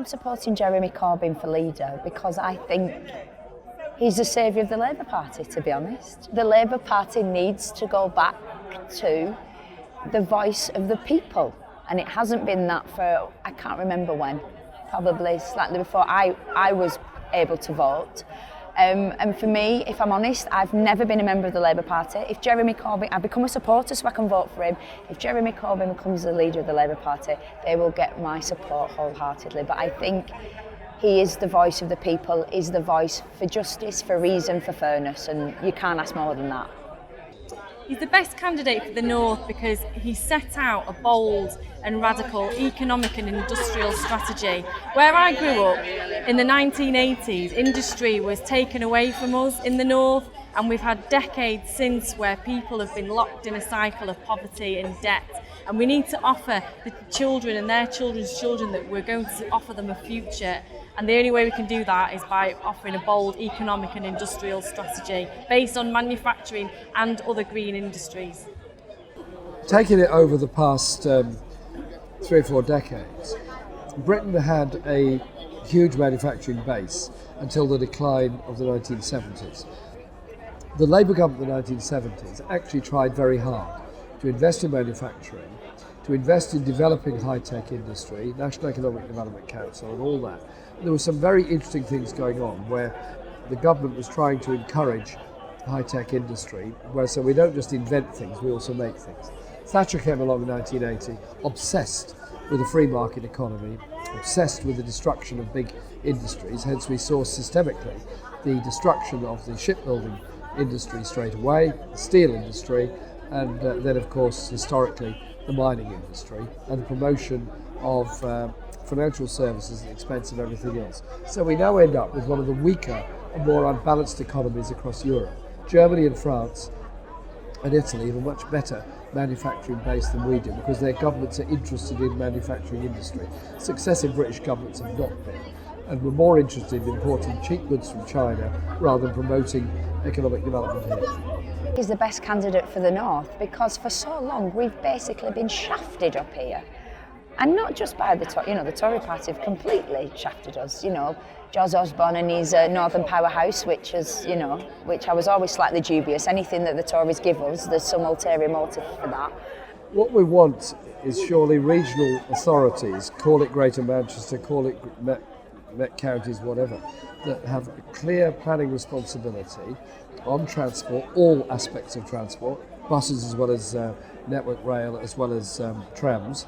supporting Jeremy Corbyn for leader because I think he's the saviour of the Labour Party, to be honest. The Labour Party needs to go back to the voice of the people, and it hasn't been that for, I can't remember when, probably slightly before I was able to vote. And for me, if I'm honest, I've never been a member of the Labour Party. If Jeremy Corbyn, I've become a supporter so I can vote for him. If Jeremy Corbyn becomes the leader of the Labour Party, they will get my support wholeheartedly. But I think he is the voice of the people, is the voice for justice, for reason, for fairness, and you can't ask more than that. He's the best candidate for the North because he set out a bold and radical economic and industrial strategy. Where I grew up in the 1980s, industry was taken away from us in the North, and we've had decades since where people have been locked in a cycle of poverty and debt. And we need to offer the children and their children's children that we're going to offer them a future. And the only way we can do that is by offering a bold economic and industrial strategy based on manufacturing and other green industries. Taking it over the past 3 or 4 decades, Britain had a huge manufacturing base until the decline of the 1970s. The Labour government in the 1970s actually tried very hard to invest in manufacturing, to invest in developing high-tech industry, National Economic Development Council and all that. There were some very interesting things going on where the government was trying to encourage high-tech industry, where so we don't just invent things, we also make things. Thatcher came along in 1980, obsessed with a free market economy, obsessed with the destruction of big industries, hence we saw systemically the destruction of the shipbuilding industry straight away, the steel industry, and then of course historically the mining industry, and the promotion of financial services at the expense of everything else. So we now end up with one of the weaker and more unbalanced economies across Europe. Germany and France and Italy have a much better manufacturing base than we do because their governments are interested in manufacturing industry. Successive British governments have not been, and we're more interested in importing cheap goods from China rather than promoting economic development here. He's the best candidate for the North because for so long we've basically been shafted up here. And not just by the Tory party have completely shafted us. George Osborne and his Northern Powerhouse, which I was always slightly dubious. Anything that the Tories give us, there's some ulterior motive for that. What we want is surely regional authorities, call it Greater Manchester, call it Met Counties, whatever, that have a clear planning responsibility on transport, all aspects of transport, buses as well as network rail, as well as trams.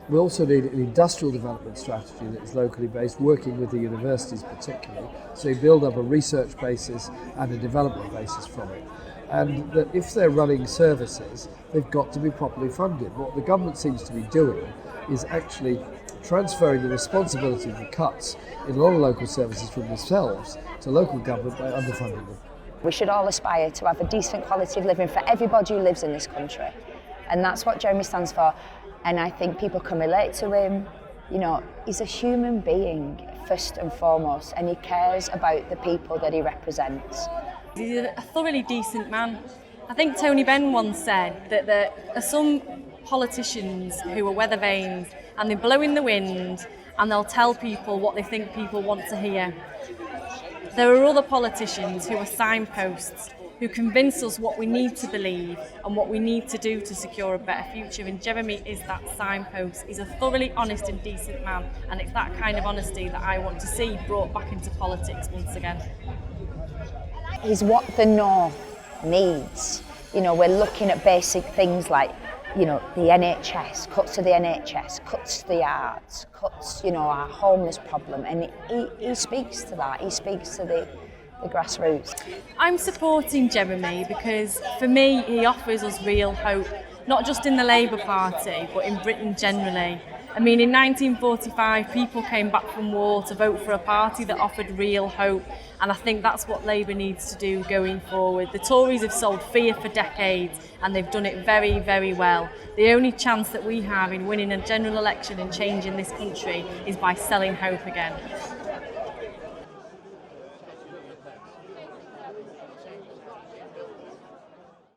We also need an industrial development strategy that is locally based, working with the universities particularly, so you build up a research basis and a development basis from it. And that if they're running services, they've got to be properly funded. What the government seems to be doing is actually transferring the responsibility of the cuts in a lot of local services from themselves to local government by underfunding them. We should all aspire to have a decent quality of living for everybody who lives in this country. And that's what Jeremy stands for. And I think people can relate to him. He's a human being first and foremost, and he cares about the people that he represents. He's a thoroughly decent man. I think Tony Benn once said that there are some politicians who are weather vanes and they blow in the wind and they'll tell people what they think people want to hear. There are other politicians who are signposts, who convince us what we need to believe and what we need to do to secure a better future, and Jeremy is that signpost. He's a thoroughly honest and decent man, and it's that kind of honesty that I want to see brought back into politics once again. He's what the North needs. We're looking at basic things like, the NHS, cuts to the NHS, cuts to the arts, cuts, our homeless problem, and he speaks to that. He speaks to the grassroots. I'm supporting Jeremy because for me he offers us real hope, not just in the Labour Party but in Britain generally. I mean, in 1945 people came back from war to vote for a party that offered real hope, and I think that's what Labour needs to do going forward. The Tories have sold fear for decades and they've done it very, very well. The only chance that we have in winning a general election and changing this country is by selling hope again.